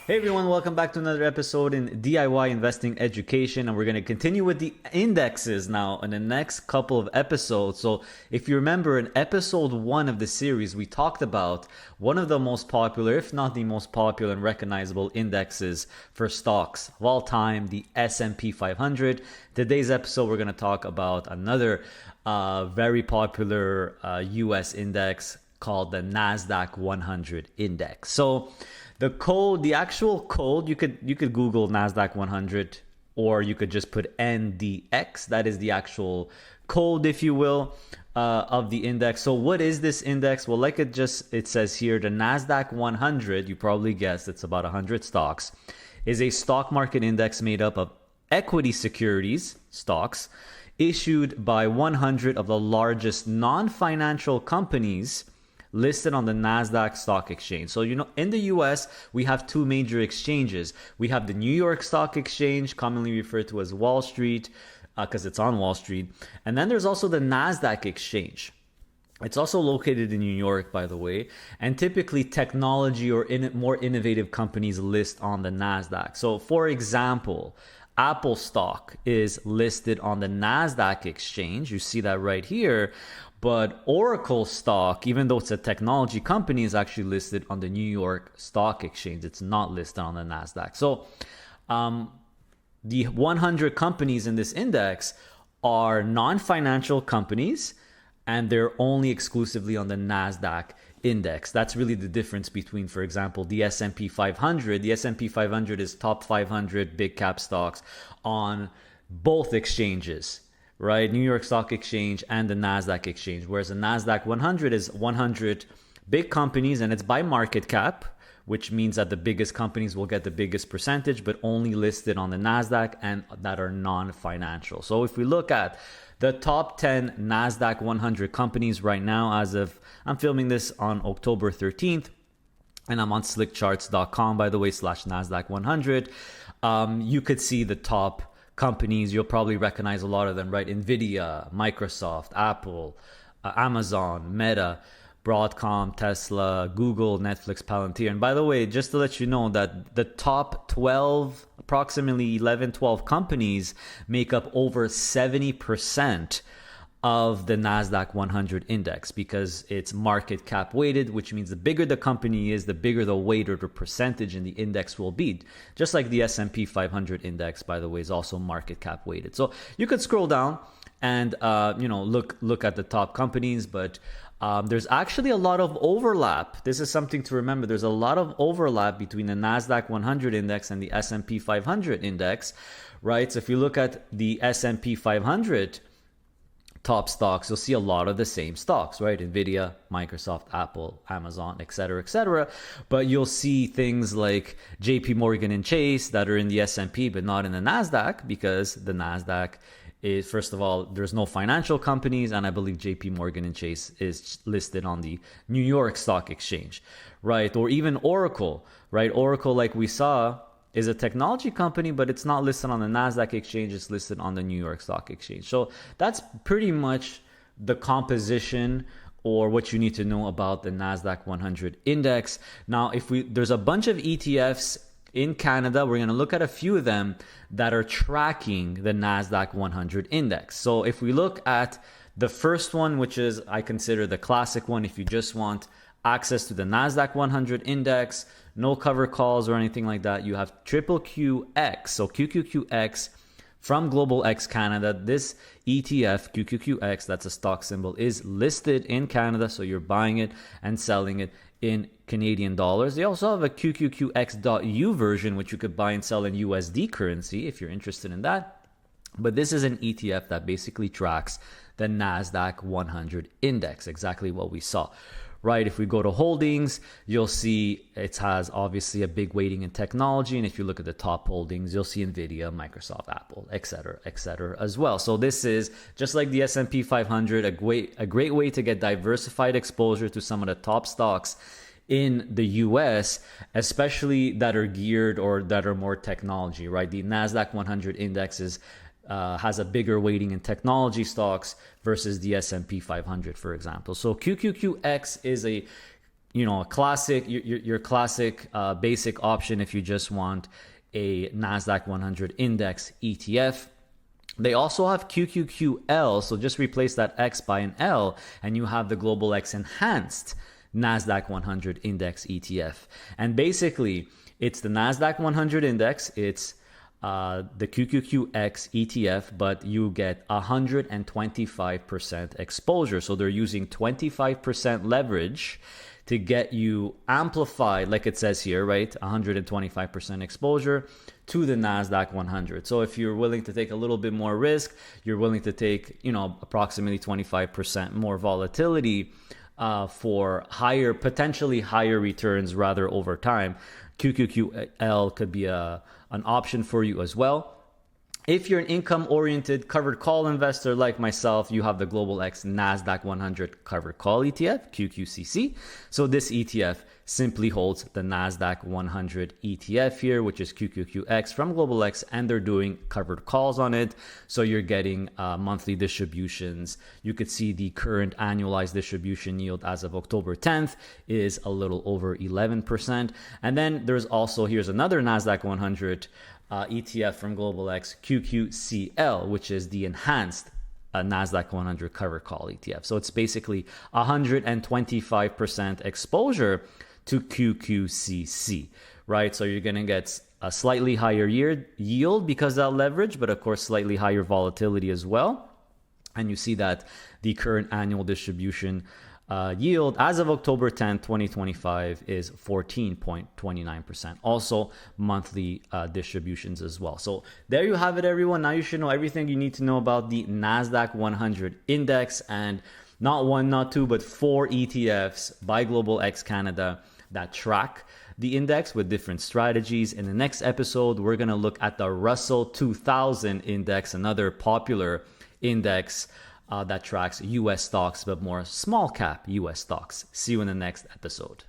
Hey everyone, welcome back to another episode in DIY Investing Education, and we're going to continue with the indexes now in the next couple of episodes. So if you remember, in episode 1 of the series, we talked about one of the most popular, if not the most popular and recognizable indexes for stocks of all time, the S&P 500. Today's episode, we're going to talk about another very popular US index called the NASDAQ 100 index. So the actual code, you could Google NASDAQ 100, or you could just put NDX. That is the actual code, if you will, of the index. So what is this index? Well, like it says here, the NASDAQ 100, you probably guessed it's about 100 stocks, is a stock market index made up of equity securities, stocks, issued by 100 of the largest non-financial companies listed on the NASDAQ stock exchange. So, in the US, we have two major exchanges. We have the New York Stock Exchange, commonly referred to as Wall Street, because it's on Wall Street. And then there's also the NASDAQ exchange. It's also located in New York, by the way. And typically, technology or more innovative companies list on the NASDAQ. So, for example, Apple stock is listed on the NASDAQ exchange. You see that right here. But Oracle stock, even though it's a technology company, is actually listed on the New York Stock Exchange. It's not listed on the NASDAQ. So the 100 companies in this index are non-financial companies, and they're only exclusively on the NASDAQ index. That's really the difference between, for example, the S&P 500. The S&P 500 is top 500 big cap stocks on both exchanges, right? New York Stock Exchange and the NASDAQ exchange. Whereas the NASDAQ 100 is 100 big companies, and it's by market cap, which means that the biggest companies will get the biggest percentage, but only listed on the NASDAQ and that are non-financial. So if we look at the top 10 NASDAQ 100 companies right now, I'm filming this on October 13th, and I'm on slickcharts.com, by the way, /NASDAQ 100. You could see the top companies. You'll probably recognize a lot of them, right? Nvidia, Microsoft, Apple, Amazon, Meta, Broadcom, Tesla, Google, Netflix, Palantir. And by the way, just to let you know that the top 12, approximately 11, 12 companies make up over 70% of the NASDAQ 100 index, because it's market cap weighted, which means the bigger the company is, the bigger the weight or the percentage in the index will be. Just like the S&P 500 index, by the way, is also market cap weighted. So you could scroll down and look at the top companies, but there's actually a lot of overlap. This is something to remember. There's a lot of overlap between the NASDAQ 100 index and the S&P 500 index, right? So if you look at the S&P 500 top stocks, you'll see a lot of the same stocks, right? Nvidia, Microsoft, Apple, Amazon, etc., etc. But you'll see things like JP Morgan and Chase that are in the S&P but not in the NASDAQ, because the NASDAQ is, first of all, there's no financial companies, and I believe JP Morgan and Chase is listed on the New York Stock Exchange, right? Or even Oracle, right? Oracle, like we saw, is a technology company, but it's not listed on the NASDAQ exchange. It's listed on the New York Stock Exchange. So that's pretty much the composition, or what you need to know about the NASDAQ 100 index. Now, there's a bunch of ETFs in Canada. We're going to look at a few of them that are tracking the NASDAQ 100 index. So if we look at the first one, which is, I consider the classic one, if you just want access to the NASDAQ 100 index, no cover calls or anything like that, you have QQQX. So QQQX from Global X Canada. This ETF, QQQX, that's a stock symbol, is listed in Canada. So you're buying it and selling it in Canadian dollars. They also have a QQQX.U version, which you could buy and sell in USD currency if you're interested in that. But this is an ETF that basically tracks the NASDAQ 100 index, exactly what we saw. Right, if we go to holdings, you'll see it has obviously a big weighting in technology. And if you look at the top holdings, you'll see Nvidia, Microsoft, Apple, etc., as well. So this is just like the S&P 500, a great way to get diversified exposure to some of the top stocks in the US, especially that are geared or that are more technology, right? The NASDAQ 100 index has a bigger weighting in technology stocks versus the S&P 500, for example. So QQQX is a a classic, your classic basic option if you just want a NASDAQ 100 index ETF. They also have QQQL, so just replace that X by an L, and you have the Global X Enhanced NASDAQ 100 Index ETF. And basically, it's the NASDAQ 100 Index, it's the QQQX ETF, but you get 125% exposure. So they're using 25% leverage to get you amplified, like it says here, right? 125% exposure to the NASDAQ 100. So if you're willing to take a little bit more risk, you're willing to take, approximately 25% more volatility for potentially higher returns rather over time, QQQL could be an option for you as well. If you're an income-oriented covered call investor like myself, you have the Global X NASDAQ 100 covered call ETF, QQCC. So this ETF simply holds the NASDAQ 100 ETF here, which is QQQX from Global X, and they're doing covered calls on it. So you're getting monthly distributions. You could see the current annualized distribution yield as of October 10th is a little over 11%. And then here's another NASDAQ 100 ETF from Global X, QQCL, which is the enhanced NASDAQ 100 covered call ETF. So it's basically 125% exposure to QQCC, right? So you're going to get a slightly higher yield because of that leverage, but of course, slightly higher volatility as well. And you see that the current annual distribution yield as of October 10th, 2025 is 14.29%. Also monthly distributions as well. So there you have it, everyone. Now you should know everything you need to know about the NASDAQ 100 index, and not one, not two, but 4 ETFs by Global X Canada that track the index with different strategies. In the next episode, we're going to look at the Russell 2000 index, another popular index that tracks US stocks, but more small cap US stocks. See you in the next episode.